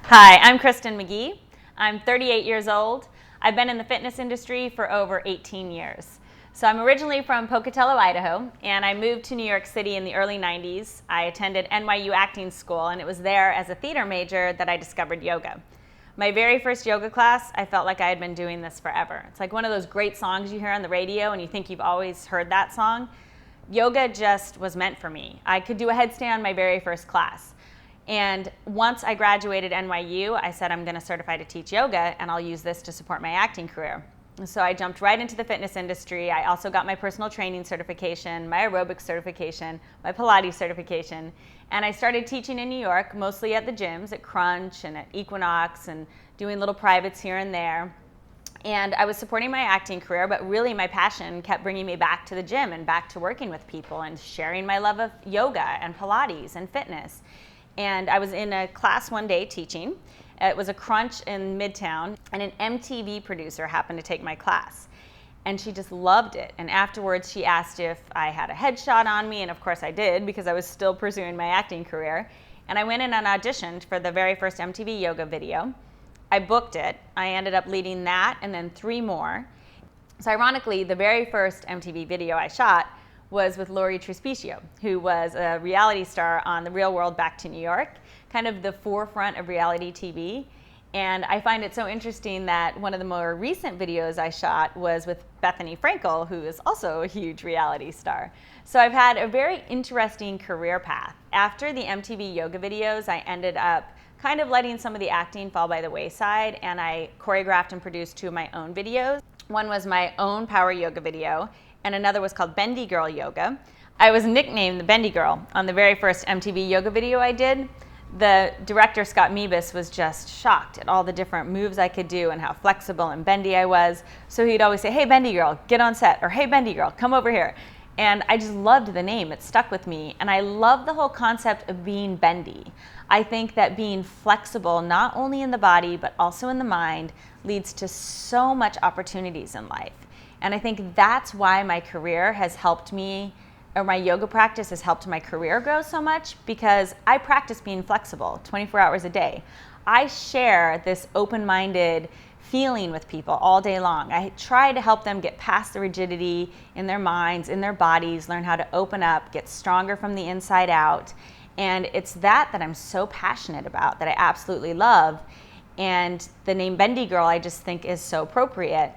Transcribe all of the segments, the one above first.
Hi, I'm Kristin McGee. I'm 38 years old. I've been in the fitness industry for over 18 years. So I'm originally from Pocatello, Idaho, and I moved to New York City in the early 90s. I attended NYU acting school, and it was there as a theater major that I discovered yoga. My very first yoga class, I felt like I had been doing this forever. It's like one of those great songs you hear on the radio and you think you've always heard that song. Yoga just was meant for me. I could do a headstand my very first class. And once I graduated NYU, I said I'm going to certify to teach yoga, and I'll use this to support my acting career. So I jumped right into the fitness industry. I also got my personal training certification, my aerobics certification, my Pilates certification, and I started teaching in New York, mostly at the gyms, at Crunch and at Equinox, and doing little privates here and there. And I was supporting my acting career, but really my passion kept bringing me back to the gym and back to working with people and sharing my love of yoga and Pilates and fitness. And I was in a class one day teaching. It was a Crunch in Midtown, and an MTV producer happened to take my class. And she just loved it. And afterwards, she asked if I had a headshot on me, and of course I did, because I was still pursuing my acting career. And I went in and auditioned for the very first MTV yoga video. I booked it. I ended up leading that and then 3 more. So ironically, the very first MTV video I shot was with Lori Trespicio, who was a reality star on The Real World Back to New York, kind of the forefront of reality TV. And I find it so interesting that one of the more recent videos I shot was with Bethany Frankel, who is also a huge reality star. So I've had a very interesting career path. After the MTV yoga videos, I ended up kind of letting some of the acting fall by the wayside, and I choreographed and produced 2 of my own videos. One was my own power yoga video, and another was called Bendy Girl Yoga. I was nicknamed the Bendy Girl on the very first MTV yoga video I did. The director, Scott Mebus, was just shocked at all the different moves I could do and how flexible and bendy I was. So he'd always say, "Hey, Bendy Girl, get on set," or "Hey, Bendy Girl, come over here." And I just loved the name. It stuck with me. And I love the whole concept of being bendy. I think that being flexible, not only in the body, but also in the mind, leads to so much opportunities in life. And I think that's why my career has helped me, or my yoga practice has helped my career grow so much, because I practice being flexible 24 hours a day. I share this open-minded feeling with people all day long. I try to help them get past the rigidity in their minds, in their bodies, learn how to open up, get stronger from the inside out. And it's that I'm so passionate about, that I absolutely love. And the name Bendy Girl I just think is so appropriate.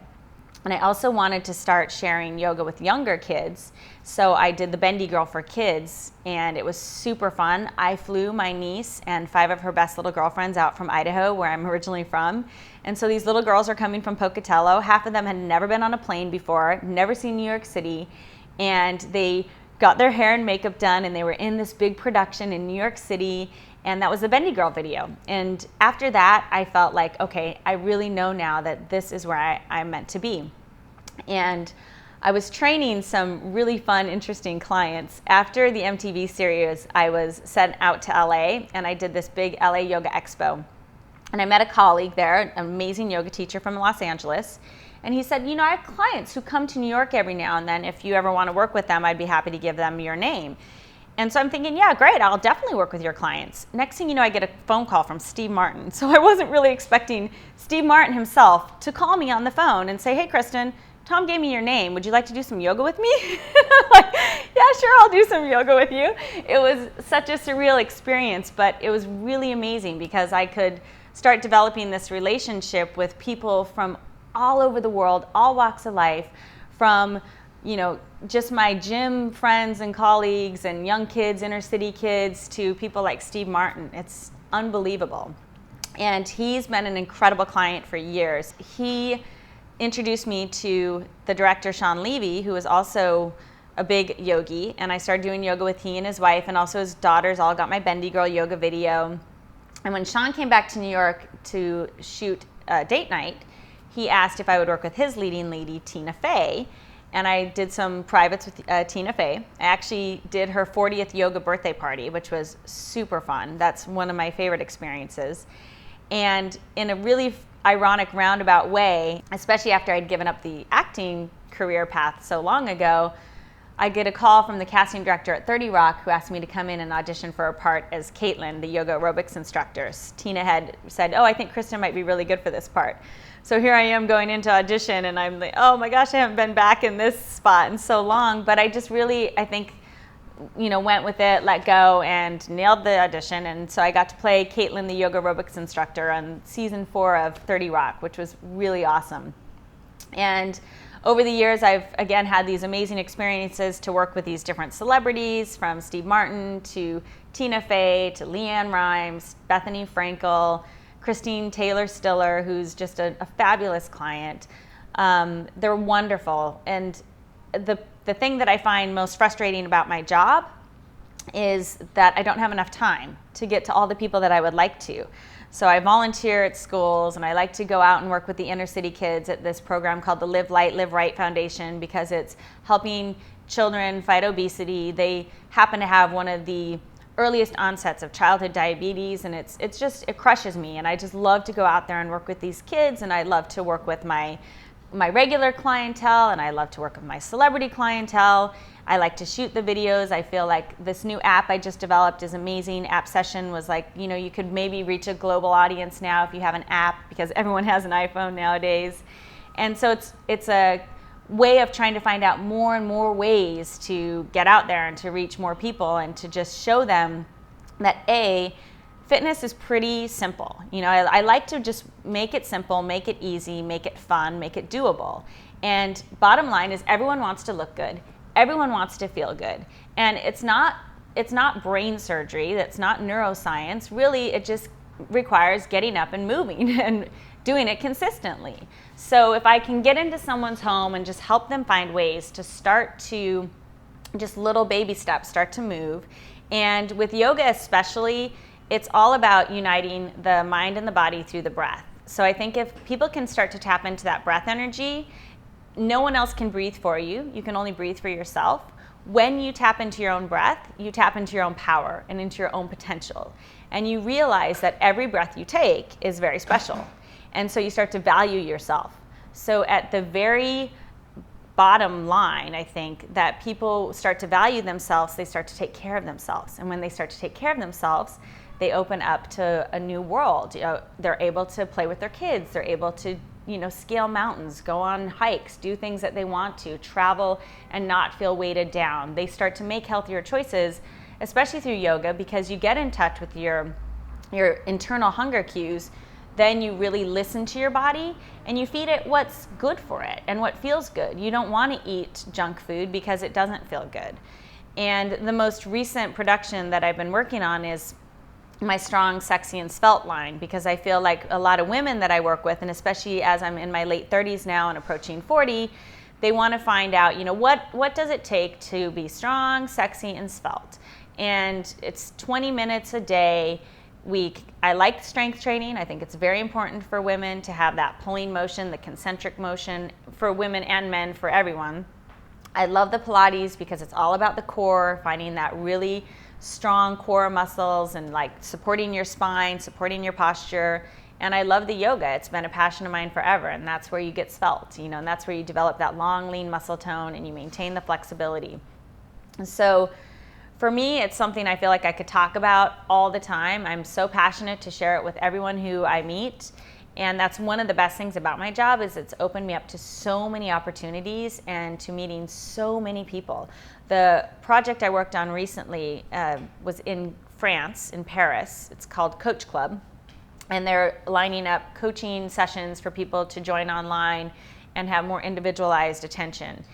And I also wanted to start sharing yoga with younger kids. So I did the Bendy Girl for Kids, and it was super fun. I flew my niece and 5 of her best little girlfriends out from Idaho, where I'm originally from. And so these little girls are coming from Pocatello. Half of them had never been on a plane before, never seen New York City. And they got their hair and makeup done, and they were in this big production in New York City. And that was the Bendy Girl video. And after that, I felt like, okay, I really know now that this is where I'm meant to be. And I was training some really fun, interesting clients. After the MTV series, I was sent out to LA, and I did this big LA Yoga Expo. And I met a colleague there, an amazing yoga teacher from Los Angeles. And he said, I have clients who come to New York every now and then. If you ever want to work with them, I'd be happy to give them your name. And so I'm thinking, yeah, great, I'll definitely work with your clients. Next thing you know, I get a phone call from Steve Martin. So I wasn't really expecting Steve Martin himself to call me on the phone and say, "Hey, Kristin, Tom gave me your name. Would you like to do some yoga with me?" I'm like, "Yeah, sure, I'll do some yoga with you." It was such a surreal experience, but it was really amazing because I could start developing this relationship with people from all over the world, all walks of life, from just my gym friends and colleagues and young kids, inner city kids, to people like Steve Martin. It's unbelievable. And he's been an incredible client for years. He introduced me to the director, Sean Levy, who is also a big yogi. And I started doing yoga with he and his wife, and also his daughters all got my Bendy Girl yoga video. And when Sean came back to New York to shoot Date Night, he asked if I would work with his leading lady, Tina Fey. And I did some privates with Tina Fey. I actually did her 40th yoga birthday party, which was super fun. That's one of my favorite experiences. And in a really ironic roundabout way, especially after I'd given up the acting career path so long ago, I get a call from the casting director at 30 Rock who asked me to come in and audition for a part as Caitlin, the yoga aerobics instructor. Tina had said, oh, I think Kristin might be really good for this part. So here I am going into audition, and I'm like, oh my gosh, I haven't been back in this spot in so long. But I just really, I think, went with it, let go, and nailed the audition. And so I got to play Caitlin, the yoga aerobics instructor, on season 4 of 30 Rock, which was really awesome. And over the years, I've, again, had these amazing experiences to work with these different celebrities, from Steve Martin to Tina Fey to Leanne Rimes, Bethany Frankel, Christine Taylor Stiller, who's just a fabulous client. They're wonderful. And the thing that I find most frustrating about my job is that I don't have enough time to get to all the people that I would like to. So I volunteer at schools, and I like to go out and work with the inner city kids at this program called the Live Light, Live Right Foundation, because it's helping children fight obesity. They happen to have one of the earliest onsets of childhood diabetes, and it crushes me. And I just love to go out there and work with these kids, and I love to work with my regular clientele, and I love to work with my celebrity clientele. I like to shoot the videos. I feel like this new app I just developed is amazing. App Session was like, you could maybe reach a global audience now if you have an app, because everyone has an iPhone nowadays. And so it's a way of trying to find out more and more ways to get out there and to reach more people, and to just show them that fitness is pretty simple. I like to just make it simple, make it easy, make it fun, make it doable. And bottom line is, everyone wants to look good. Everyone wants to feel good. And it's not brain surgery. That's not neuroscience. Really, it just requires getting up and moving and doing it consistently. So if I can get into someone's home and just help them find ways to start to, just little baby steps, start to move. And with yoga especially, it's all about uniting the mind and the body through the breath. So I think if people can start to tap into that breath energy, no one else can breathe for you. You can only breathe for yourself. When you tap into your own breath, you tap into your own power and into your own potential. And you realize that every breath you take is very special. And so you start to value yourself. So at the very bottom line, I think that people start to value themselves, they start to take care of themselves. And when they start to take care of themselves, they open up to a new world. They're able to play with their kids. They're able to scale mountains, go on hikes, do things that they want to, travel and not feel weighted down. They start to make healthier choices, especially through yoga, because you get in touch with your internal hunger cues. Then you really listen to your body and you feed it what's good for it and what feels good. You don't want to eat junk food because it doesn't feel good. And the most recent production that I've been working on is my Strong, Sexy, and Svelte line, because I feel like a lot of women that I work with, and especially as I'm in my late 30s now and approaching 40, they want to find out, what does it take to be strong, sexy, and svelte? And it's 20 minutes a day. I like strength training. I think it's very important for women to have that pulling motion, the concentric motion, for women and men, for everyone. I love the Pilates because it's all about the core, finding that really strong core muscles and like supporting your spine, supporting your posture. And I love the yoga. It's been a passion of mine forever, and that's where you get svelte, and that's where you develop that long, lean muscle tone and you maintain the flexibility. And so for me, it's something I feel like I could talk about all the time. I'm so passionate to share it with everyone who I meet. And that's one of the best things about my job, is it's opened me up to so many opportunities and to meeting so many people. The project I worked on recently was in France, in Paris. It's called Coach Club. And they're lining up coaching sessions for people to join online and have more individualized attention.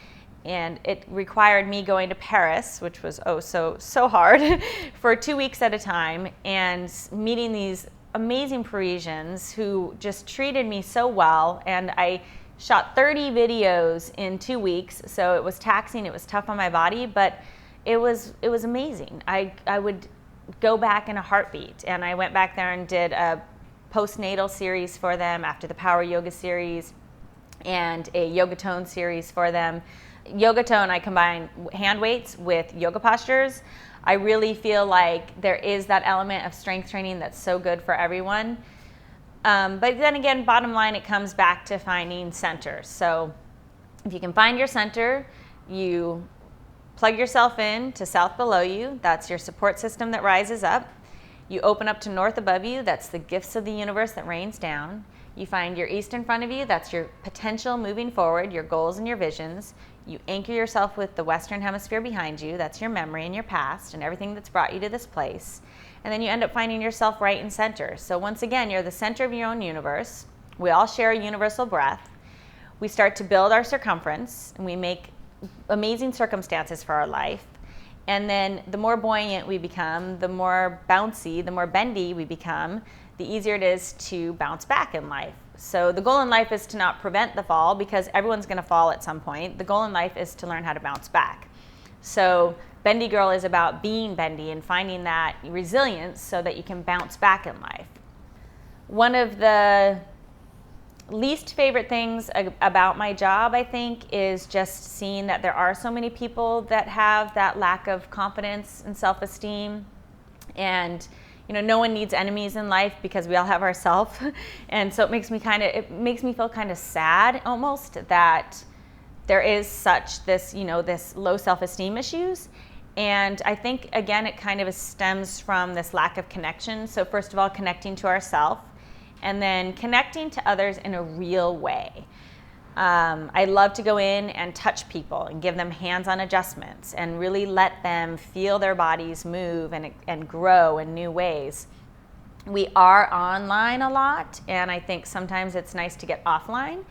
And it required me going to Paris, which was so hard, for 2 weeks at a time, and meeting these amazing Parisians who just treated me so well. And I shot 30 videos in 2 weeks, so it was taxing, it was tough on my body, but it was amazing. I would go back in a heartbeat. And I went back there and did a postnatal series for them after the Power Yoga series, and a Yoga Tone series for them. Yoga Tone, I combine hand weights with yoga postures. I really feel like there is that element of strength training that's so good for everyone. But then again, bottom line, it comes back to finding center. So if you can find your center, you plug yourself in to south below you. That's your support system that rises up. You open up to north above you. That's the gifts of the universe that rains down. You find your east in front of you. That's your potential moving forward, your goals and your visions. You anchor yourself with the western hemisphere behind you. That's your memory and your past and everything that's brought you to this place. And then you end up finding yourself right in center. So once again, you're the center of your own universe. We all share a universal breath. We start to build our circumference, and we make amazing circumstances for our life. And then the more buoyant we become, the more bouncy, the more bendy we become, the easier it is to bounce back in life. So the goal in life is to not prevent the fall, because everyone's going to fall at some point. The goal in life is to learn how to bounce back. So Bendy Girl is about being bendy and finding that resilience so that you can bounce back in life. One of the least favorite things about my job, I think, is just seeing that there are so many people that have that lack of confidence and self-esteem. And no one needs enemies in life, because we all have ourselves. And so it makes me feel kind of sad almost that there is such this low self-esteem issues. And I think, again, it kind of stems from this lack of connection. So first of all, connecting to ourselves, and then connecting to others in a real way. I love to go in and touch people and give them hands-on adjustments and really let them feel their bodies move and grow in new ways. We are online a lot, and I think sometimes it's nice to get offline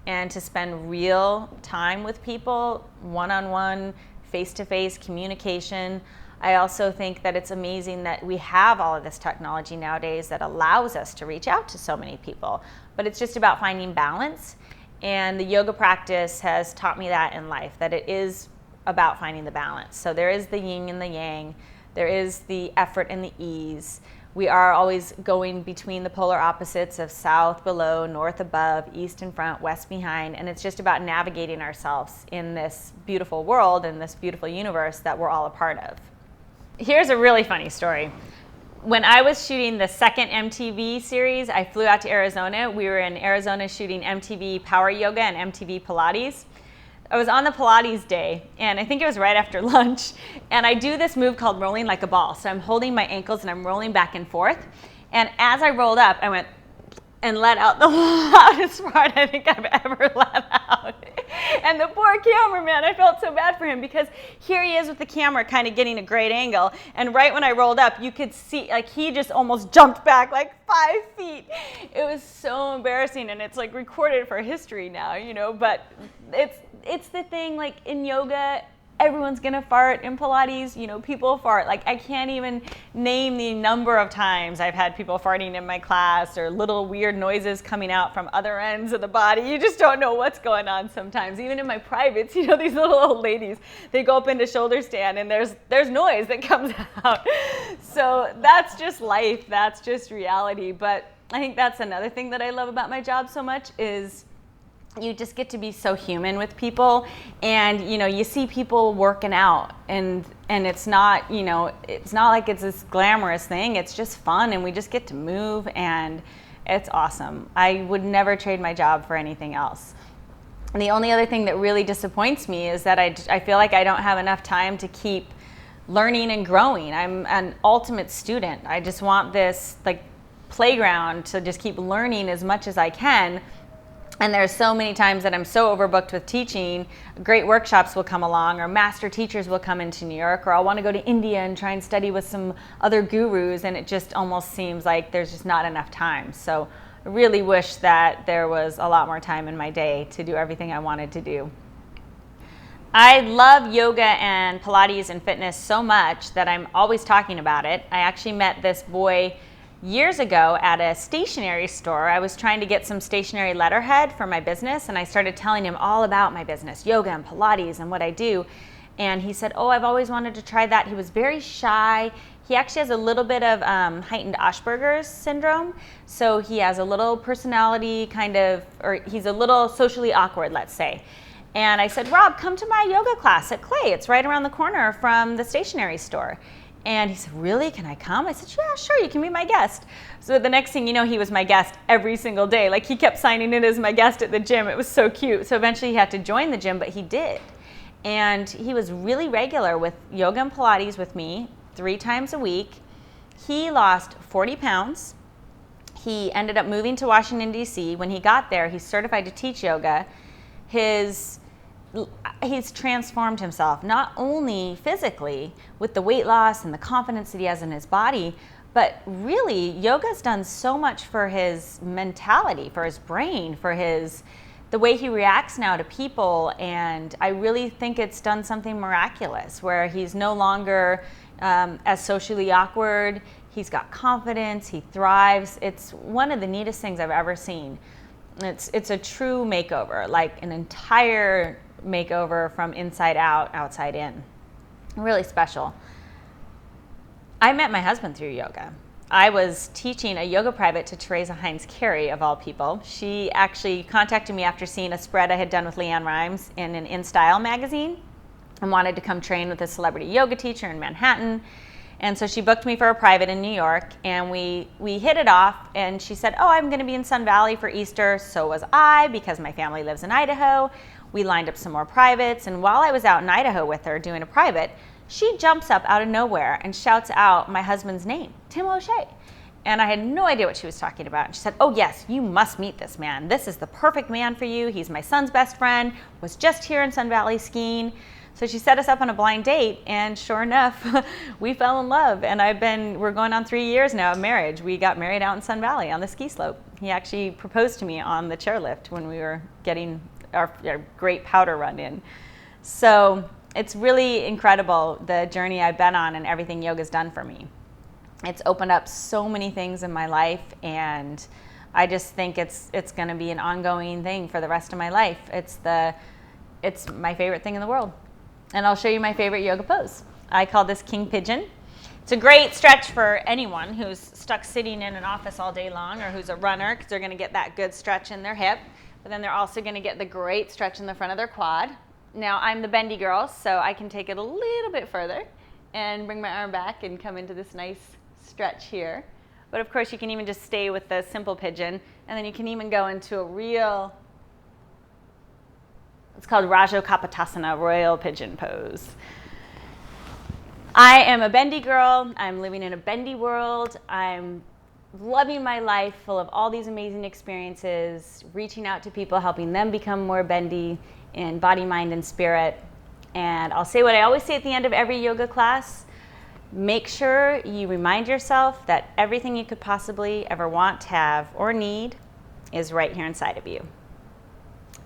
and to spend real time with people, one-on-one, face-to-face communication. I also think that it's amazing that we have all of this technology nowadays that allows us to reach out to so many people, but it's just about finding balance. And the yoga practice has taught me that in life, that it is about finding the balance. So there is the yin and the yang, there is the effort and the ease. We are always going between the polar opposites of south below, north above, east in front, west behind, and it's just about navigating ourselves in this beautiful world and this beautiful universe that we're all a part of. Here's a really funny story. When I was shooting the second MTV series, I flew out to Arizona. We were in Arizona shooting MTV Power Yoga and MTV Pilates. I was on the Pilates day, and I think it was right after lunch, and I do this move called rolling like a ball. So I'm holding my ankles and I'm rolling back and forth. And as I rolled up, I went and let out the loudest fart I think I've ever let out. And the poor cameraman, I felt so bad for him, because here he is with the camera kind of getting a great angle. And right when I rolled up, you could see, he just almost jumped back 5 feet. It was so embarrassing, and it's recorded for history now, but it's the thing, in yoga, everyone's gonna fart. In Pilates, people fart. I can't even name the number of times I've had people farting in my class, or little weird noises coming out from other ends of the body. You just don't know what's going on sometimes. Even in my privates, these little old ladies, they go up into shoulder stand and there's noise that comes out. So that's just life, that's just reality. But I think that's another thing that I love about my job so much is you just get to be so human with people, and you see people working out, and it's not it's not like it's this glamorous thing. It's just fun, and we just get to move, and it's awesome. I would never trade my job for anything else. And the only other thing that really disappoints me is that I feel like I don't have enough time to keep learning and growing. I'm an ultimate student. I just want this playground to just keep learning as much as I can. And there's so many times that I'm so overbooked with teaching, great workshops will come along, or master teachers will come into New York, or I'll want to go to India and try and study with some other gurus, and it just almost seems like there's just not enough time. So I really wish that there was a lot more time in my day to do everything I wanted to do. I love yoga and Pilates and fitness so much that I'm always talking about it. I actually met this boy years ago at a stationery store. I was trying to get some stationery letterhead for my business, and I started telling him all about my business, yoga and Pilates and what I do. And he said, "Oh, I've always wanted to try that." He was very shy. He actually has a little bit of heightened Asperger's syndrome. So he has a little personality or he's a little socially awkward, let's say. And I said, "Rob, come to my yoga class at Clay. It's right around the corner from the stationery store." And he said, "Really? Can I come?" I said, "Yeah, sure, you can be my guest." So the next thing you know, he was my guest every single day. He kept signing in as my guest at the gym. It was so cute. So eventually he had to join the gym, but he did. And he was really regular with yoga and Pilates with me 3 times a week. He lost 40 pounds. He ended up moving to Washington, D.C. When he got there, he's certified to teach yoga. He's transformed himself, not only physically with the weight loss and the confidence that he has in his body, but really yoga's done so much for his mentality, for his brain, for the way he reacts now to people. And I really think it's done something miraculous where he's no longer as socially awkward. He's got confidence, he thrives. It's one of the neatest things I've ever seen. It's a true makeover, like an entire makeover from inside out, outside in. Really special. I met my husband through yoga. I was teaching a yoga private to Teresa Hines Carey, of all people. She actually contacted me after seeing a spread I had done with Leanne Rimes in an In Style magazine and wanted to come train with a celebrity yoga teacher in Manhattan. And so she booked me for a private in New York, and we hit it off, and she said, oh, I'm going to be in Sun Valley for Easter. So was I, because my family lives in Idaho. We lined up some more privates, and while I was out in Idaho with her doing a private, she jumps up out of nowhere and shouts out my husband's name, Tim O'Shea. And I had no idea what she was talking about. And she said, oh yes, you must meet this man. This is the perfect man for you. He's my son's best friend, was just here in Sun Valley skiing. So she set us up on a blind date, and sure enough, we fell in love. And we're going on 3 years now of marriage. We got married out in Sun Valley on the ski slope. He actually proposed to me on the chairlift when we were getting our great powder run in. So it's really incredible, the journey I've been on and everything yoga's done for me. It's opened up so many things in my life, and I just think it's going to be an ongoing thing for the rest of my life. It's my favorite thing in the world. And I'll show you my favorite yoga pose. I call this King Pigeon. It's a great stretch for anyone who's stuck sitting in an office all day long, or who's a runner, because they're going to get that good stretch in their hip. But then they're also going to get the great stretch in the front of their quad. Now, I'm the bendy girl, so I can take it a little bit further and bring my arm back and come into this nice stretch here. But of course, you can even just stay with the simple pigeon, and then you can even go into a real, it's called Rajo Kapotasana, royal pigeon pose. I am a bendy girl. I'm living in a bendy world. I'm loving my life, full of all these amazing experiences, reaching out to people, helping them become more bendy in body, mind, and spirit. And I'll say what I always say at the end of every yoga class: make sure you remind yourself that everything you could possibly ever want, have, or need is right here inside of you.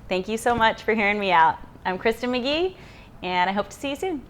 Thank you so much for hearing me out. I'm Kristin McGee, and I hope to see you soon.